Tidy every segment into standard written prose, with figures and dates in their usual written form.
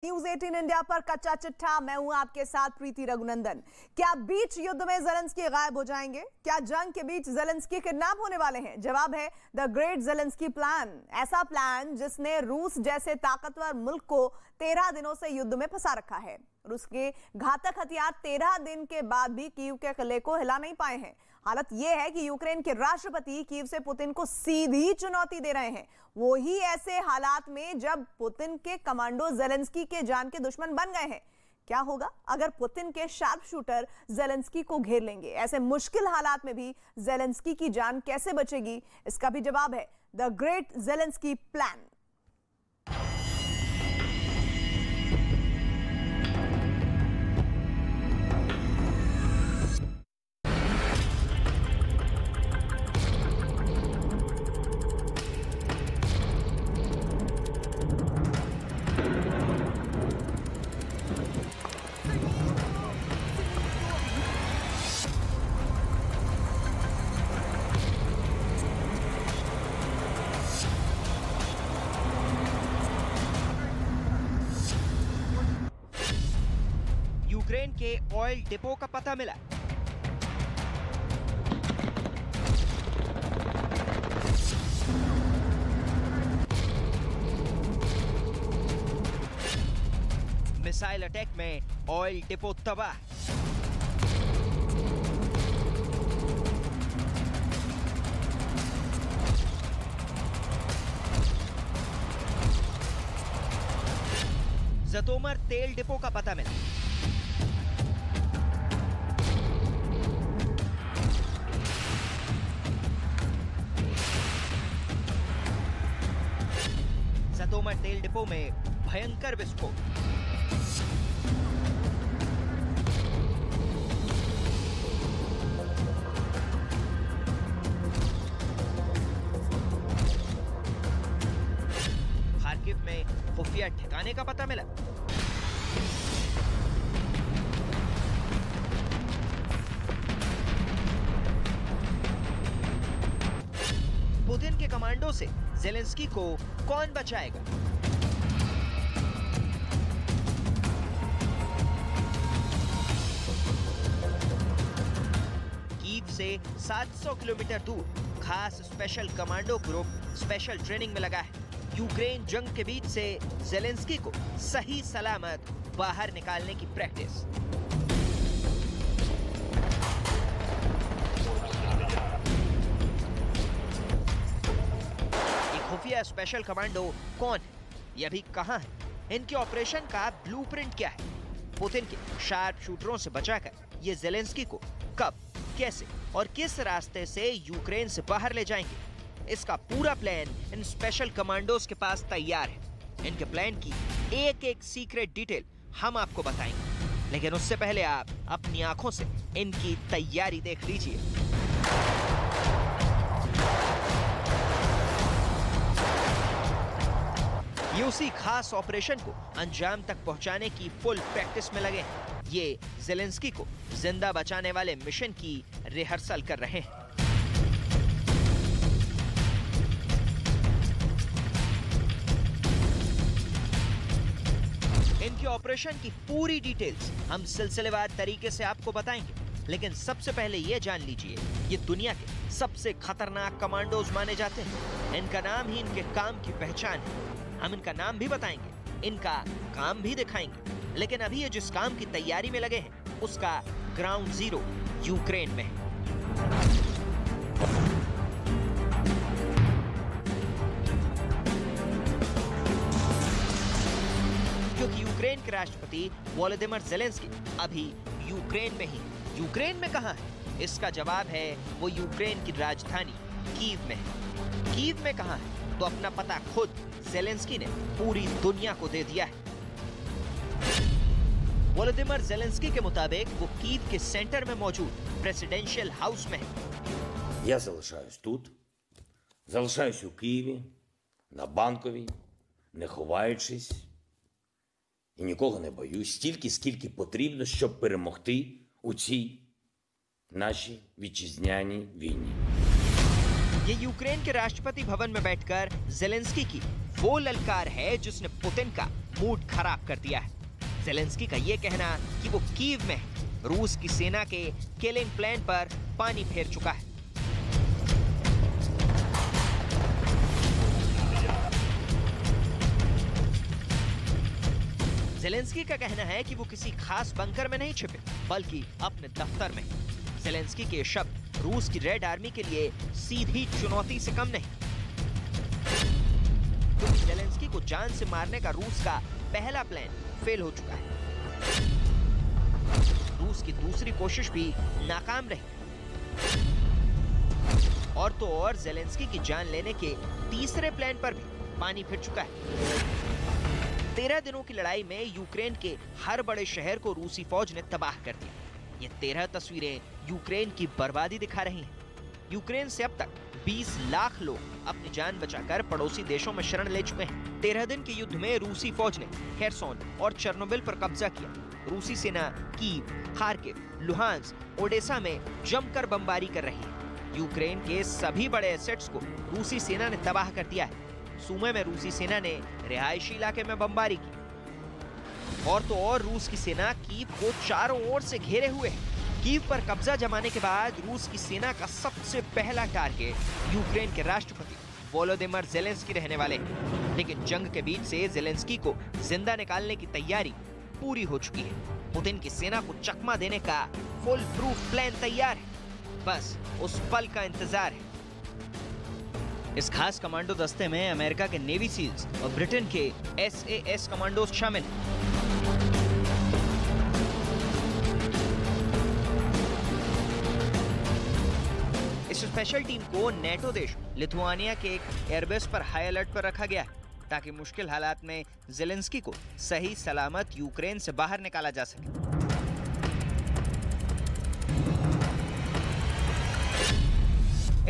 News 18 India पर कच्चा चिट्ठा। मैं हूं आपके साथ प्रीति रघुनंदन। क्या बीच युद्ध में ज़ेलेंस्की गायब हो जाएंगे? क्या जंग के बीच ज़ेलेंस्की किडनैप होने वाले हैं? जवाब है द ग्रेट ज़ेलेंस्की प्लान। ऐसा प्लान जिसने रूस जैसे ताकतवर मुल्क को 13 दिनों से युद्ध में फंसा रखा है। रूस के घातक हथियार 13 दिन के बाद भी कीव के किले को हिला नहीं पाए हैं। हालत यह है कि यूक्रेन के राष्ट्रपति कीव से पुतिन को सीधी चुनौती दे रहे हैं। वो ही ऐसे हालात में जब पुतिन के कमांडो ज़ेलेंस्की के जान के दुश्मन बन गए हैं। क्या होगा अगर पुतिन के शार्प शूटर ज़ेलेंस्की को घेर लेंगे? ऐसे मुश्किल हालात में भी ज़ेलेंस्की की जान कैसे बचेगी? इसका भी जवाब है the great Zelensky plan. Ukraine के ऑयल डिपो का पता मिला। मिसाइल अटैक में ऑयल डिपो तबाह। ज़तोमर तेल डिपो का पता मिला। ज़तोमर तेल डिपो में भयंकर विस्फोट। खार्किव में खुफिया ठिकाने का पता मिला। पुतिन के कमांडो से ज़ेलेंस्की को कौन बचाएगा? कीव से 700 किलोमीटर दूर खास special commando group special training में लगा है। यूक्रेन जंग के बीच से ज़ेलेंस्की को सही सलामत बाहर निकालने की प्रैक्टिस। खुफिया स्पेशल कमांडो कौन है? ये अभी कहां है? इनके ऑपरेशन का ब्लूप्रिंट क्या है? पुतिन के शार्प शूटरों से बचाकर ये ज़ेलेंस्की को कब, कैसे और किस रास्ते से यूक्रेन से बाहर ले जाएंगे? इसका पूरा प्लान इन स्पेशल कमांडोज के पास तैयार है। इनके प्लान की एक एक सीक्रेट डिटेल हम आपको बताएंगे, लेकिन उससे पहले आप अपनी आंखों से इनकी तैयारी देख लीजिए। ये उसी खास ऑपरेशन को अंजाम तक पहुंचाने की फुल प्रैक्टिस में लगे हैं। ये ज़ेलेंस्की को जिंदा बचाने वाले मिशन की रिहर्सल कर रहे हैं। इनके ऑपरेशन की पूरी डिटेल्स हम सिलसिलेवार तरीके से आपको बताएंगे, लेकिन सबसे पहले ये जान लीजिए, ये दुनिया के सबसे खतरनाक कमांडोज माने जाते हैं। इनका नाम ही इनके काम की पहचान है। हम इनका नाम भी बताएंगे, इनका काम भी दिखाएंगे, लेकिन अभी ये जिस काम की तैयारी में लगे हैं उसका ग्राउंड जीरो यूक्रेन में है। क्योंकि यूक्रेन के राष्ट्रपति वोलोदिमिर ज़ेलेंस्की अभी यूक्रेन में ही। यूक्रेन में कहां है? इसका जवाब है वो यूक्रेन की राजधानी कीव में है। कीव में कहां है? तो अपना पता खुद ज़ेलेंस्की ने पूरी दुनिया को दे दिया है। वोलोदिमिर ज़ेलेंस्की के मुताबिक वो कीव के सेंटर में मौजूद प्रेसिडेंशियल हाउस में है। Я залишаюсь тут, залишаюсь у Києві, на Банковій, не ховаючись і нікого не боюсь, стільки, скільки потрібно, щоб перемогти у цій нашій вітчизняній війні. ये यूक्रेन के राष्ट्रपति भवन में बैठकर ज़ेलेंस्की की वो ललकार है जिसने पुतिन का मूड खराब कर दिया है। ज़ेलेंस्की का ये कहना कि वो कीव में रूस की सेना के किलिंग प्लान पर पानी फेर चुका है। ज़ेलेंस्की का कहना है कि वो किसी खास बंकर में नहीं छिपे, बल्कि अपने दफ्तर में। ज़ेलेंस्की के शब्द रूस की रेड आर्मी के लिए सीधी चुनौती से कम नहीं, क्योंकि ज़ेलेंस्की को जान से मारने का रूस का पहला प्लान फेल हो चुका है। रूस की दूसरी कोशिश भी नाकाम रही। और तो और ज़ेलेंस्की की जान लेने के तीसरे प्लान पर भी पानी फिर चुका है। 13 दिनों की लड़ाई में यूक्रेन के हर बड़े शहर को रूसी फौज ने तबाह कर दिया। ये 13 तस्वीरें यूक्रेन की बर्बादी दिखा रही हैं। यूक्रेन से अब तक 20 लाख लोग अपनी जान बचाकर पड़ोसी देशों में शरण ले चुके हैं। 13 दिन के युद्ध में रूसी फौज ने खेरसोन और चेर्नोबिल पर कब्जा किया। रूसी सेना कीव, खार्किव, लुहांस्क, ओडेसा में जमकर बमबारी कर रही है। यूक्रेन के सभी बड़े एसेट्स को रूसी सेना ने तबाह कर दिया है। सूमे में रूसी सेना ने रिहायशी इलाके में बमबारी की। और तो और रूस की सेना कीव को चारों ओर से घेरे हुए है। कीव पर कब्जा जमाने के बाद रूस की सेना का सबसे पहला टारगेट यूक्रेन के राष्ट्रपति वोलोदिमीर ज़ेलेंस्की रहने वाले हैं। लेकिन जंग के बीच से ज़ेलेंस्की को जिंदा निकालने की तैयारी पूरी हो चुकी है। पुतिन की सेना को चकमा देने का फुल प्रूफ प्लान तैयार है, बस उस पल का इंतजार है। इस खास कमांडो दस्ते में अमेरिका के नेवी सील्स और ब्रिटेन के SAS कमांडोज शामिल हैं। इस स्पेशल टीम को नेटो देश लिथुआनिया के एक एयरबेस पर हाई अलर्ट पर रखा गया है, ताकि मुश्किल हालात में ज़ेलेंस्की को सही सलामत यूक्रेन से बाहर निकाला जा सके।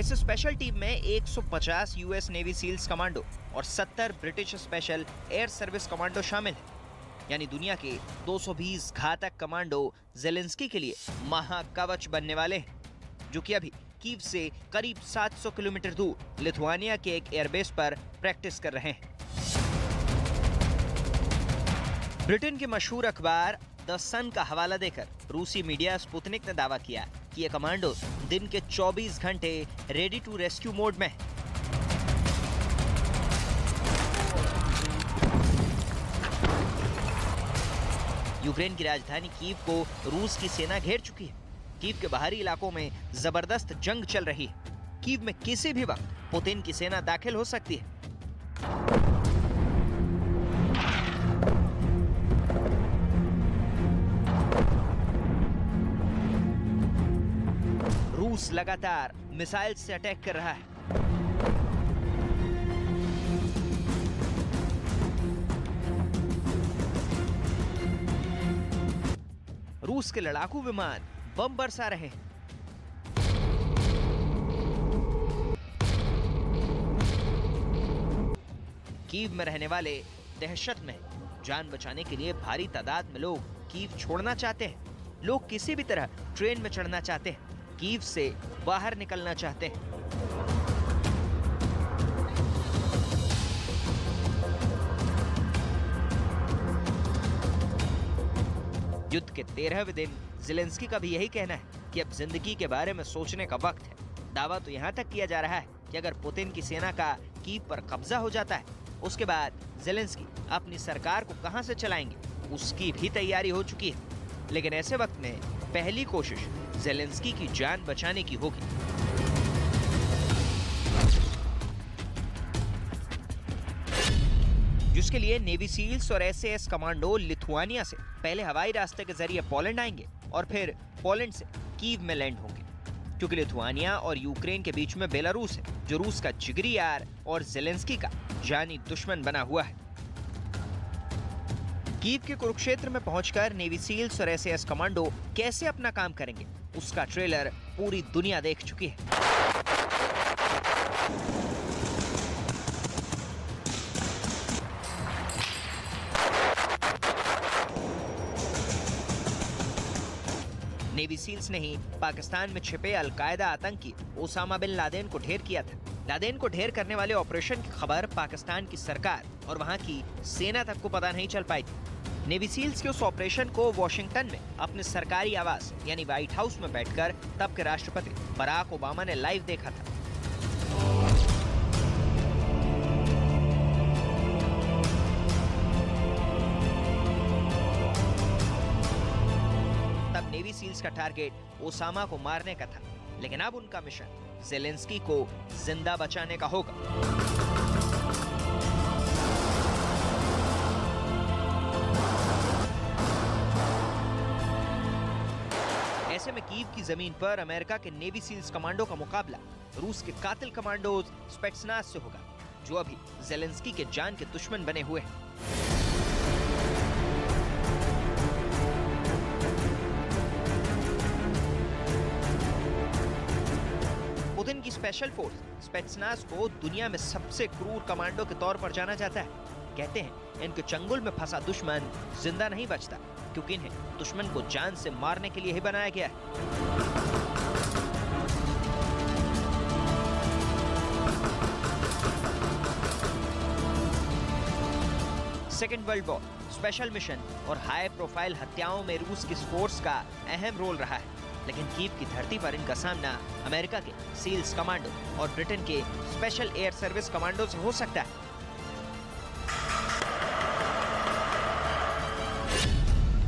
इस स्पेशल टीम में 150 यूएस नेवी सील्स कमांडो और 70 British special air service commando शामिल हैं। यानी दुनिया के 220 घातक कमांडो ज़ेलेंस्की के लिए महाकवच बनने वाले हैं, जो कि अभी कीव से करीब 700 किलोमीटर दूर लिथुआनिया के एक एयरबेस पर प्रैक्टिस कर रहे हैं। ब्रिटेन के मशहूर अखबार द सन का हवाला देकर रूसी मीडिया स्पुतनिक ने दावा किया कि ये कमांडो दिन के 24 घंटे रेडी टू रेस्क्यू मोड में है। यूक्रेन की राजधानी कीव को रूस की सेना घेर चुकी है। कीव के बाहरी इलाकों में जबरदस्त जंग चल रही है। कीव में किसी भी वक्त पुतिन की सेना दाखिल हो सकती है। रूस लगातार मिसाइल से अटैक कर रहा है। रूस के लड़ाकू विमान बम बरसा रहे हैं। कीव में रहने वाले दहशत में जान बचाने के लिए भारी तादाद में लोग कीव छोड़ना चाहते हैं। लोग किसी भी तरह ट्रेन में चढ़ना चाहते हैं, कीव से बाहर निकलना चाहते हैं। युद्ध के 13वें दिन ज़ेलेंस्की का भी यही कहना है कि अब जिंदगी के बारे में सोचने का वक्त है। दावा तो यहाँ तक किया जा रहा है कि अगर पुतिन की सेना का कीव पर कब्जा हो जाता है, उसके बाद ज़ेलेंस्की अपनी सरकार को कहां से चलाएंगे, उसकी भी तैयारी हो चुकी है। लेकिन ऐसे वक्त में पहली कोशिश ज़ेलेंस्की की जान बचाने की होगी। जिसके लिए नेवी सील्स और SAS कमांडो लिथुआनिया से पहले हवाई रास्ते के जरिए पोलैंड आएंगे और फिर पोलैंड से कीव में लैंड होंगे, क्योंकि लिथुआनिया और यूक्रेन के बीच में बेलारूस है, जो रूस का जिगरी यार और ज़ेलेंस्की का जानी दुश्मन बना हुआ है। कीव के कुरुक्षेत्र में पहुंचकर नेवी सील्स और SAS कमांडो कैसे अपना काम करेंगे, उसका ट्रेलर पूरी दुनिया देख चुकी है। नेवी सील्स ने ही पाकिस्तान में छिपे अलकायदा आतंकी ओसामा बिन लादेन को ढेर किया था। लादेन को ढेर करने वाले ऑपरेशन की खबर पाकिस्तान की सरकार और वहां की सेना तक को पता नहीं चल पाई थी। नेवी सील्स के उस ऑपरेशन को वॉशिंगटन में अपने सरकारी आवास यानी व्हाइट हाउस में बैठकर तब के राष्ट्रपति बराक ओबामा ने लाइव देखा था। तब नेवी सील्स का टारगेट ओसामा को मारने का था, लेकिन अब उनका मिशन ज़ेलेंस्की को जिंदा बचाने का होगा। ऐसे में कीव की जमीन पर अमेरिका के नेवी सील्स कमांडो का मुकाबला रूस के कातिल कमांडोज स्पेट्सनाज से होगा, जो अभी ज़ेलेंस्की के जान के दुश्मन बने हुए हैं। पुतिन की स्पेशल फोर्स स्पेट्सनाज को दुनिया में सबसे क्रूर कमांडो के तौर पर जाना जाता है। कहते हैं इनके चंगुल में फंसा दुश्मन जिंदा नहीं बचता, क्योंकि इन्हें दुश्मन को जान से मारने के लिए ही बनाया गया है। Second world war, special mission और हाई प्रोफाइल हत्याओं में रूस की फोर्स का अहम रोल रहा है, लेकिन कीव की धरती पर इनका सामना अमेरिका के सील्स कमांडो और ब्रिटेन के स्पेशल एयर सर्विस कमांडो से हो सकता है।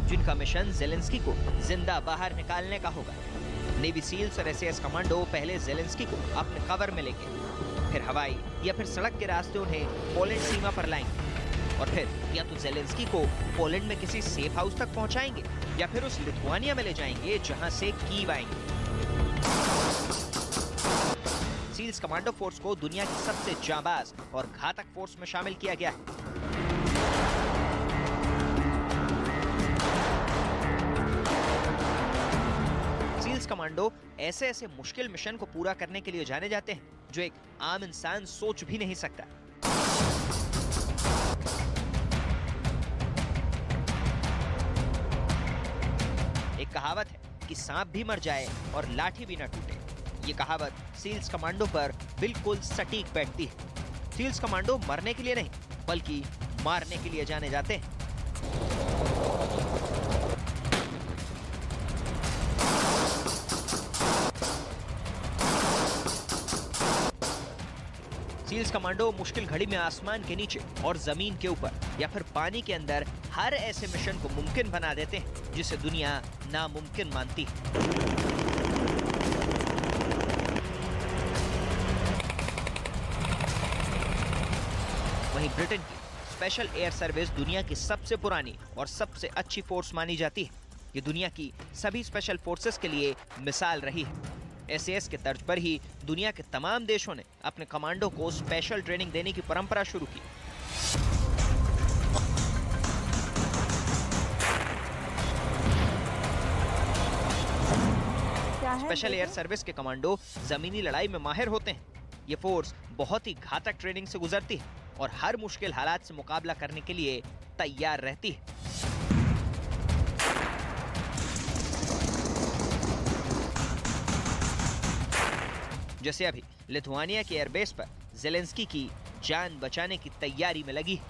जिनका मिशन ज़ेलेंस्की को जिंदा बाहर निकालने का होगा। नेवी सील्स और एसएएस कमांडो पहले ज़ेलेंस्की को अपने कवर में लेंगे, फिर हवाई या फिर सड़क के रास्ते उन्हें पोलैंड सीमा पर लाएंगे, और फिर या तो ज़ेलेंस्की को पोलैंड में किसी सेफ हाउस तक पहुंचाएंगे या फिर उस लिथुआनिया में ले जाएंगे जहां से कीव आएंगे। सील्स कमांडो फोर्स को दुनिया की सबसे जांबाज और घातक फोर्स में शामिल किया गया है। सील्स कमांडो ऐसे ऐसे मुश्किल मिशन को पूरा करने के लिए जाने जाते हैं जो एक आम इंसान सोच भी नहीं सकता। एक कहावत है कि सांप भी मर जाए और लाठी भी न टूटे। ये कहावत सील्स कमांडो पर बिल्कुल सटीक बैठती है। सील्स कमांडो मरने के लिए नहीं, बल्कि मारने के लिए जाने जाते हैं। सील्स कमांडो मुश्किल घड़ी में आसमान के नीचे और जमीन के ऊपर या फिर पानी के अंदर हर ऐसे मिशन को मुमकिन बना देते हैं जिसे दुनिया नामुमकिन मानती है। वहीं ब्रिटेन की स्पेशल एयर सर्विस दुनिया की सबसे पुरानी और सबसे अच्छी फोर्स मानी जाती है। ये दुनिया की सभी स्पेशल फोर्सेस के लिए मिसाल रही है। एसएएस के तर्ज पर ही दुनिया के तमाम देशों ने अपने कमांडो को स्पेशल ट्रेनिंग देने की परंपरा शुरू की। स्पेशल एयर सर्विस के कमांडो जमीनी लड़ाई में माहिर होते हैं। ये फोर्स बहुत ही घातक ट्रेनिंग से गुजरती है और हर मुश्किल हालात से मुकाबला करने के लिए तैयार रहती है। जैसे अभी लिथुआनिया के एयरबेस पर ज़ेलेंस्की की जान बचाने की तैयारी में लगी।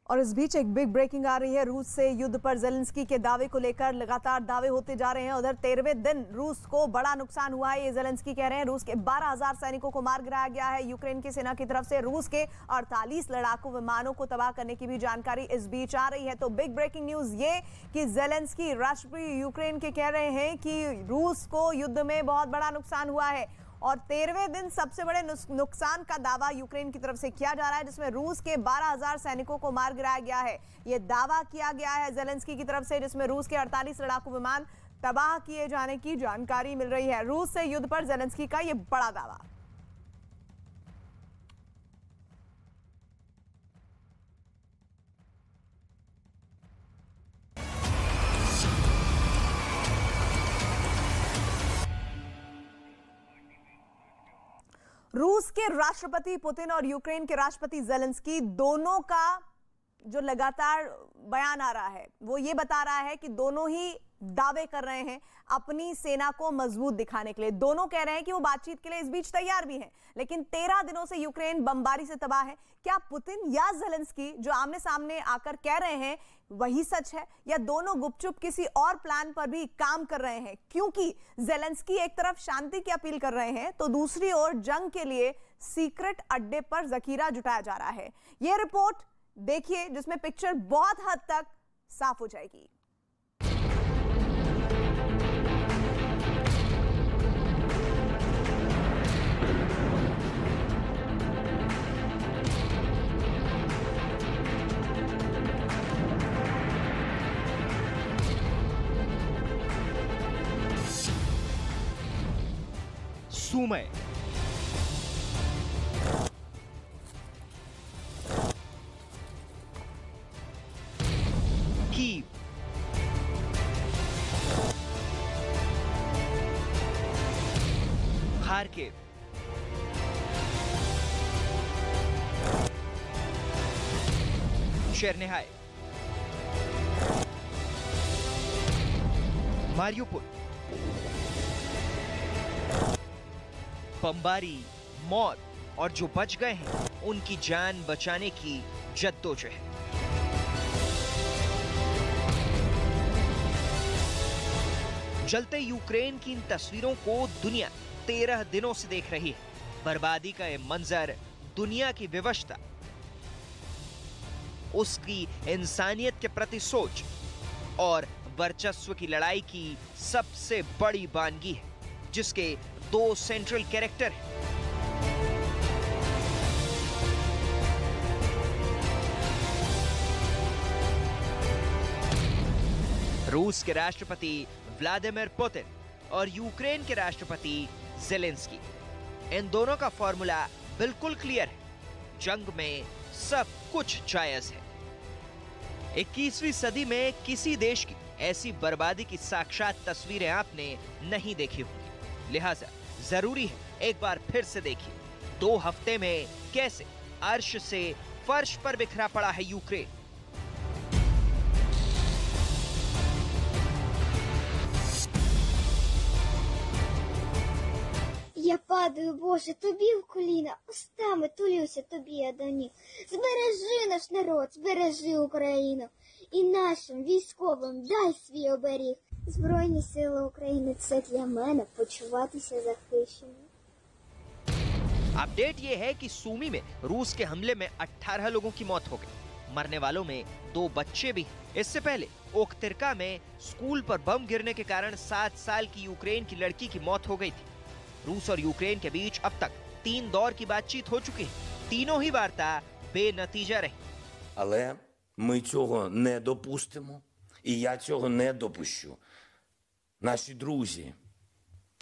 और इस बीच एक बिग ब्रेकिंग आ रही है। रूस से युद्ध पर ज़ेलेंस्की के दावे को लेकर लगातार दावे होते जा रहे हैं। उधर 13वें दिन रूस को बड़ा नुकसान हुआ है, ये ज़ेलेंस्की कह रहे हैं। रूस के 12,000 सैनिकों को मार गिराया गया है यूक्रेन की सेना की तरफ से। रूस के 48 लड़ाकू विमानों को तबाह करने की भी जानकारी इस बीच आ रही है। तो बिग ब्रेकिंग न्यूज ये कि ज़ेलेंस्की राष्ट्रपति यूक्रेन के कह रहे हैं कि रूस को युद्ध में बहुत बड़ा नुकसान हुआ है और 13वें दिन सबसे बड़े नुकसान का दावा यूक्रेन की तरफ से किया जा रहा है, जिसमें रूस के 12,000 सैनिकों को मार गिराया गया है। यह दावा किया गया है ज़ेलेंस्की की तरफ से, जिसमें रूस के 48 लड़ाकू विमान तबाह किए जाने की जानकारी मिल रही है। रूस से युद्ध पर ज़ेलेंस्की का यह बड़ा दावा। रूस के राष्ट्रपति पुतिन और यूक्रेन के राष्ट्रपति ज़ेलेंस्की दोनों का जो लगातार बयान आ रहा है वो ये बता रहा है कि दोनों ही दावे कर रहे हैं अपनी सेना को मजबूत दिखाने के लिए। दोनों कह रहे हैं कि वो बातचीत के लिए इस बीच तैयार भी हैं, लेकिन 13 दिनों से यूक्रेन बमबारी से तबाह है। क्या पुतिन या ज़ेलेंस्की जो आमने सामने आकर कह रहे हैं वही सच है, या दोनों गुपचुप किसी और प्लान पर भी काम कर रहे हैं? क्योंकि ज़ेलेंस्की एक तरफ शांति की अपील कर रहे हैं तो दूसरी ओर जंग के लिए सीक्रेट अड्डे पर जखीरा जुटाया जा रहा है। यह रिपोर्ट देखिए जिसमें पिक्चर बहुत हद तक साफ हो जाएगी। सुमय, कीव, खार्किव, चेर्निहाई, मारियुपोल, बमबारी, मौत और जो बच गए हैं उनकी जान बचाने की जद्दोजहद। जलते यूक्रेन की इन तस्वीरों को दुनिया 13 दिनों से देख रही है। बर्बादी का ये मंजर, दुनिया की विवशता, उसकी इंसानियत के प्रति सोच और वर्चस्व की लड़ाई की सबसे बड़ी बानगी है, जिसके 2 सेंट्रल कैरेक्टर हैं। रूस के राष्ट्रपति व्लादिमीर पुतिन और यूक्रेन के राष्ट्रपति ज़ेलेंस्की। इन दोनों का फॉर्मूला बिल्कुल क्लियर है, जंग में सब कुछ जायज है। 21वीं सदी में किसी देश की ऐसी बर्बादी की साक्षात तस्वीरें आपने नहीं देखी होंगी, लिहाजा जरूरी है एक बार फिर से देखिए 2 हफ्ते में कैसे अर्श से फर्श पर बिखरा पड़ा है यूक्रेन। Я падаю, Боже, тобі в коліна, устами тулюся тобі, Адонів. Збережи наш народ, збережи Україну. І нашим військовим дай свій оберіг. Збройні сили України – це для мене почуватися захищеним. अपडेट ये है कि सूमी में रूस के हमले में 18 लोगों की मौत हो गई। मरने वालों में 2 बच्चे भी। इससे पहले ओक्तिर्का में स्कूल पर बम गिरने के कारण 7 साल की यूक्रेन की लड़की की मौत हो गई थी। रूस और यूक्रेन के बीच अब तक 3 दौर की बातचीत हो चुकी है। तीनों ही वार्ता बेनतीजा रही। Але ми цього не допустимо, і я цього не допущу. Наші друзі,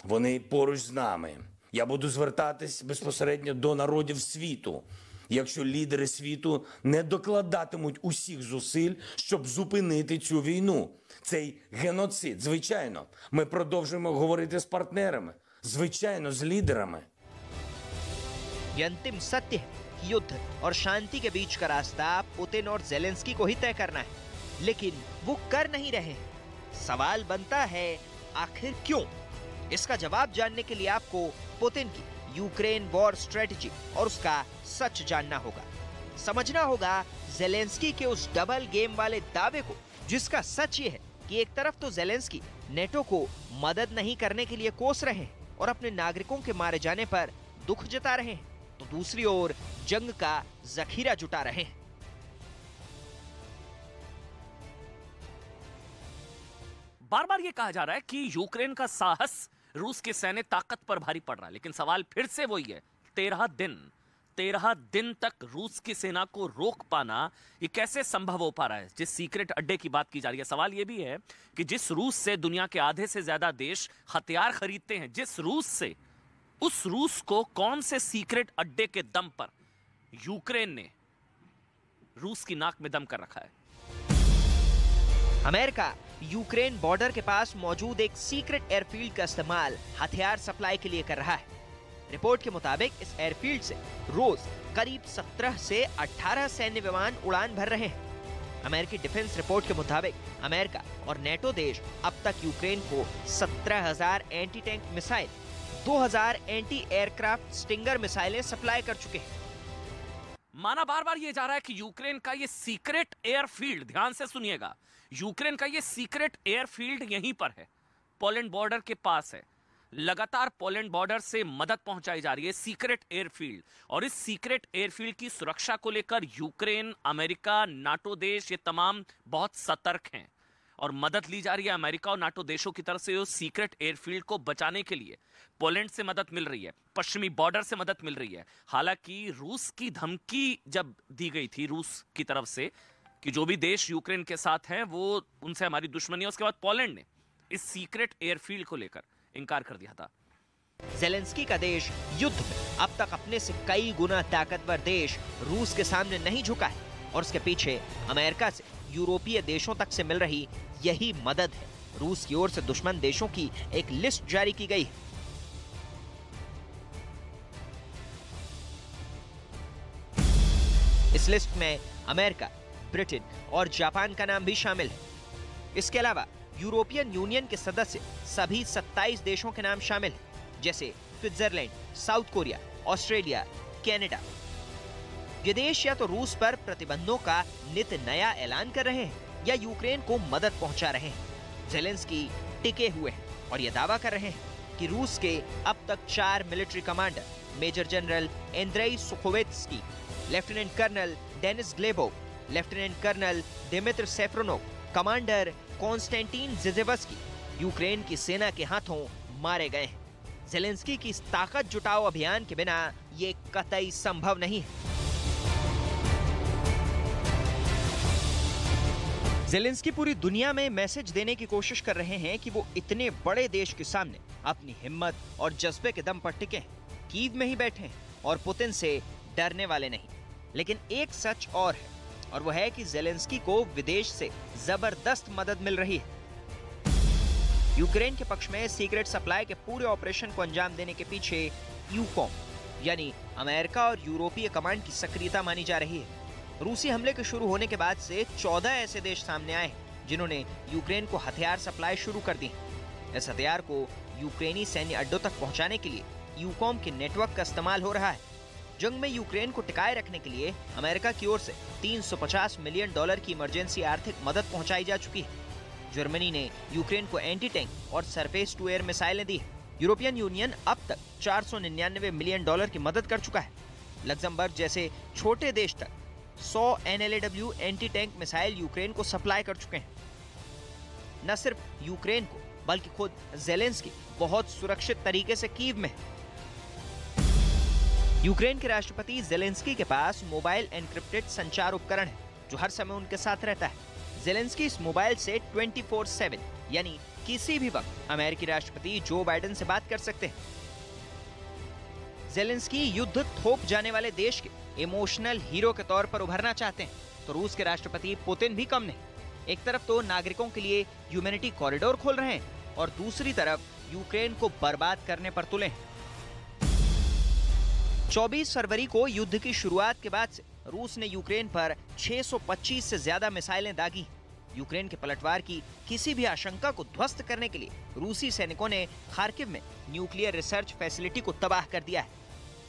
вони поруч з нами. Я буду звертатись безпосередньо до народів світу. Якщо лідери світу не докладатимуть усіх зусиль, щоб зупинити цю війну, цей геноцид, звичайно, ми продовжуємо говорити з партнерами, звичайно, з лідерами. ये अंतिम सत्य है कि युद्ध और शांति के बीच का रास्ता पुतिन और ज़ेलेंस्की को ही तय करना है, लेकिन वो कर नहीं रहे हैं। सवाल बनता है, आखिर क्यों? इसका जवाब जानने के लिए आपको पुतिन की यूक्रेन वॉर स्ट्रेटजी और उसका सच जानना होगा। समझना होगा ज़ेलेंस्की के उस डबल गेम वाले दावे को, जिसका सच ये है कि एक तरफ तो ज़ेलेंस्की नेटो को मदद नहीं करने के लिए कोस रहे हैं और अपने नागरिकों के मारे जाने पर दुख जता रहे हैं, तो दूसरी ओर जंग का जखीरा जुटा रहे हैं। बार बार ये कहा जा रहा है कि यूक्रेन का साहस रूस की सैन्य ताकत पर भारी पड़ रहा है, लेकिन सवाल फिर से वही है। 13 दिन तक रूस की सेना को रोक पाना ये कैसे संभव हो पा रहा है? जिस सीक्रेट अड्डे की बात की जा रही है, सवाल ये भी है कि जिस रूस से दुनिया के आधे से ज्यादा देश हथियार खरीदते हैं, जिस रूस से, उस रूस को कौन से सीक्रेट अड्डे के दम पर यूक्रेन ने रूस की नाक में दम कर रखा है? अमेरिका यूक्रेन बॉर्डर के पास मौजूद एक सीक्रेट एयरफील्ड का इस्तेमाल हथियार सप्लाई के लिए कर रहा है। रिपोर्ट के मुताबिक इस एयरफील्ड से रोज करीब 17 से 18 सैन्य विमान उड़ान भर रहे हैं। अमेरिकी डिफेंस रिपोर्ट के मुताबिक अमेरिका और नेटो देश अब तक यूक्रेन को 17,000 anti tank missile, 2,000 anti aircraft stinger मिसाइलें सप्लाई कर चुके हैं। माना बार बार ये जा रहा है कि यूक्रेन का ये सीक्रेट एयरफील्ड, ध्यान से सुनिएगा, यूक्रेन का ये सीक्रेट एयरफील्ड यहीं पर है, पोलैंड बॉर्डर के पास है। लगातार पोलैंड बॉर्डर से मदद पहुंचाई जा रही है, सीक्रेट एयरफील्ड। और इस सीक्रेट एयरफील्ड की सुरक्षा को लेकर यूक्रेन, अमेरिका, नाटो देश ये तमाम बहुत सतर्क हैं और मदद ली जा रही है अमेरिका और नाटो देशों की तरफ से उस सीक्रेट एयरफील्ड को बचाने के लिए। पोलैंड से मदद मिल रही है, पश्चिमी बॉर्डर से मदद मिल रही है। हालांकि रूस की धमकी जब दी गई थी रूस की तरफ से कि जो भी देश यूक्रेन के साथ हैं वो उनसे हमारी दुश्मनी है, उसके बाद पोलैंड ने इस सीक्रेट एयरफील्ड को लेकर इनकार कर दिया था। ज़ेलेंस्की का देश युद्ध में अब तक अपने से कई गुना ताकतवर देश रूस के सामने नहीं झुका है और उसके पीछे अमेरिका से यूरोपीय देशों तक से मिल रही यही मदद है। रूस की ओर से दुश्मन देशों की एक लिस्ट जारी की गई है। इस लिस्ट में अमेरिका, ब्रिटेन और जापान का नाम भी शामिल है। इसके अलावा यूरोपियन यूनियन के सदस्य सभी 27 देशों के नाम शामिल हैं, जैसे Switzerland, south Korea, Australia, Canada. ये देश या तो रूस पर प्रतिबंधों का नित नया ऐलान कर रहे हैं या यूक्रेन को मदद पहुंचा रहे हैं। ज़ेलेंस्की टिके हुए हैं और ये दावा कर रहे हैं कि रूस के अब तक 4 military commander, major general Andrei Sukhovetsky, lieutenant colonel Denis Glebov, lieutenant colonel Dmitry Safronov, commander Konstantin Zizevsky Ukraine की सेना के हाथों मारे गए हैं। ज़ेलेंस्की की इस ताकत जुटाओ अभियान के बिना ये कतई संभव नहीं है। ज़ेलेंस्की पूरी दुनिया में मैसेज देने की कोशिश कर रहे हैं कि वो इतने बड़े देश के सामने अपनी हिम्मत और जज्बे के दम पर टिके हैं, कीव में ही बैठे हैं और पुतिन से डरने वाले नहीं। लेकिन एक सच और है और वो है कि ज़ेलेंस्की को विदेश से जबरदस्त मदद मिल रही है। यूक्रेन के पक्ष में सीक्रेट सप्लाई के पूरे ऑपरेशन को अंजाम देने के पीछे यूकॉम यानी अमेरिका और यूरोपीय कमांड की सक्रियता मानी जा रही है। रूसी हमले के शुरू होने के बाद से 14 ऐसे देश सामने आए जिन्होंने यूक्रेन को हथियार सप्लाई शुरू कर दी। इस हथियार को यूक्रेनी सैन्य अड्डों तक पहुंचाने के लिए यूकॉम के नेटवर्क का इस्तेमाल हो रहा है। जंग में यूक्रेन को टिकाए रखने के लिए अमेरिका की ओर से $350 मिलियन की इमरजेंसी आर्थिक मदद पहुंचाई जा चुकी है। जर्मनी ने यूक्रेन को एंटी टैंक और सरफेस टू एयर मिसाइलें दी है। यूरोपियन यूनियन अब तक $499 मिलियन की मदद कर चुका है। लग्जमबर्ग जैसे छोटे देश तक 100 NLAW anti tank missile Ukraine को सप्लाई कर चुके हैं। न सिर्फ यूक्रेन को बल्कि खुद ज़ेलेंस्की बहुत सुरक्षित तरीके से कीव में है। यूक्रेन के राष्ट्रपति ज़ेलेंस्की के पास मोबाइल एन्क्रिप्टेड संचार उपकरण है जो हर समय उनके साथ रहता है। ज़ेलेंस्की इस मोबाइल से 24/7 यानी किसी भी वक्त अमेरिकी राष्ट्रपति जो बाइडेन से बात कर सकते हैं। ज़ेलेंस्की युद्ध थोप जाने वाले देश के इमोशनल हीरो के तौर पर उभरना चाहते हैं तो रूस के राष्ट्रपति पुतिन भी कम नहीं। एक तरफ तो नागरिकों के लिए ह्यूमैनिटी कॉरिडोर खोल रहे हैं और दूसरी तरफ यूक्रेन को बर्बाद करने पर तुले हैं। 24 फरवरी को युद्ध की शुरुआत के बाद से रूस ने यूक्रेन पर 625 से ज्यादा मिसाइलें दागी। यूक्रेन के पलटवार की किसी भी आशंका को ध्वस्त करने के लिए रूसी सैनिकों ने खार्किव में न्यूक्लियर रिसर्च फैसिलिटी को तबाह कर दिया है।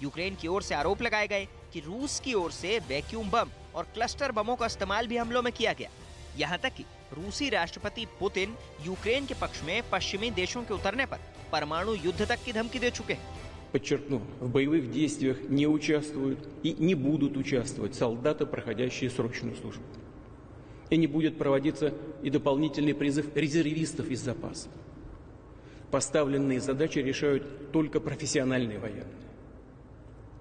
यूक्रेन की ओर से आरोप लगाए गए कि रूस की ओर से वैक्यूम बम और क्लस्टर बमों का इस्तेमाल भी हमलों में किया गया। यहाँ तक कि रूसी राष्ट्रपति पुतिन यूक्रेन के पक्ष में पश्चिमी देशों के उतरने पर परमाणु युद्ध तक की धमकी दे चुके हैं। Подчеркну, в боевых действиях не участвуют и не будут участвовать солдаты, проходящие срочную службу. И не будет проводиться и дополнительный призыв резервистов из запаса. Поставленные задачи решают только профессиональные военные.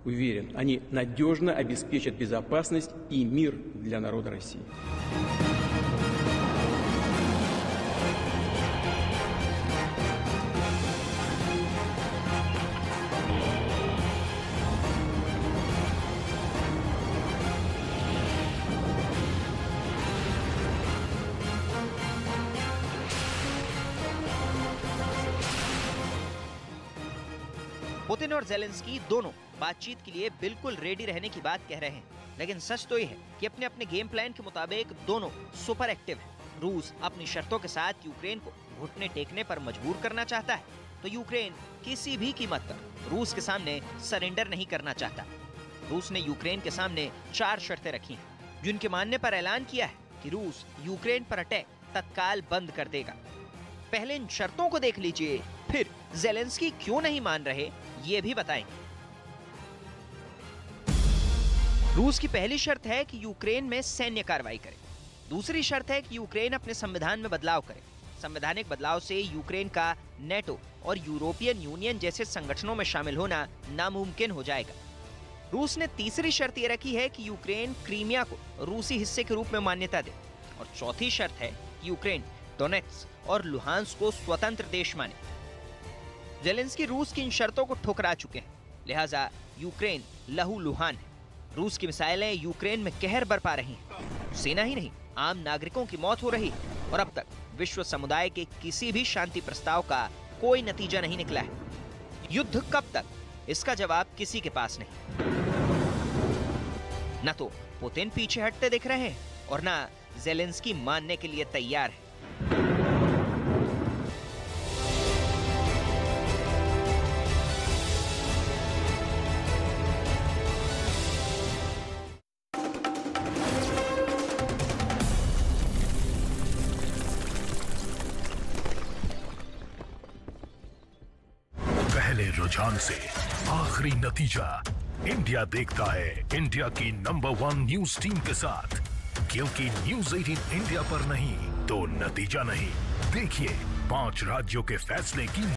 Уверен, они надежно обеспечат безопасность и мир для народа России. पुतिन और ज़ेलेंस्की दोनों बातचीत के लिए बिल्कुल रेडी रहने की बात कह रहे हैं, लेकिन सच तो यह है कि अपने अपने गेम प्लान के मुताबिक दोनों सुपर एक्टिव हैं। रूस अपनी शर्तों के साथ यूक्रेन को घुटने टेकने पर मजबूर करना चाहता है, तो यूक्रेन किसी भी कीमत पर रूस के सामने सरेंडर नहीं करना चाहता। रूस ने यूक्रेन के सामने 4 शर्तें रखी हैं, जिनके मानने पर ऐलान किया है कि रूस यूक्रेन पर अटैक तत्काल बंद कर देगा। पहले इन शर्तों को देख लीजिए, फिर ज़ेलेंस्की क्यों नहीं मान रहे ये भी बताएंगे। रूस की पहली शर्त है कि यूक्रेन में सैन्य कार्रवाई करे। दूसरी शर्त है कि यूक्रेन अपने संविधान में बदलाव करे। संवैधानिक बदलाव से यूक्रेन का नेटो और यूरोपियन यूनियन जैसे संगठनों में शामिल होना नामुमकिन हो जाएगा। रूस ने तीसरी शर्त ये रखी है कि यूक्रेन क्रीमिया को रूसी हिस्से के रूप में मान्यता दे, और चौथी शर्त है कि यूक्रेन डोनेट्स्क और लुहांस्क को स्वतंत्र देश माने। ज़ेलेंस्की रूस की इन शर्तों को ठुकरा चुके हैं, लिहाजा यूक्रेन लहूलुहान है। रूस की मिसाइलें यूक्रेन में कहर बरपा रही हैं। सेना ही नहीं, आम नागरिकों की मौत हो रही है, और अब तक विश्व समुदाय के किसी भी शांति प्रस्ताव का कोई नतीजा नहीं निकला है। युद्ध कब तक, इसका जवाब किसी के पास नहीं। न तो पुतिन पीछे हटते दिख रहे हैं और न ज़ेलेंस्की मानने के लिए तैयार है। पहले रुझान से आखिरी नतीजा, इंडिया देखता है इंडिया की नंबर 1 न्यूज टीम के साथ, क्योंकि न्यूज 18 इंडिया पर नहीं तो नतीजा नहीं। देखिए 5 राज्यों के फैसले की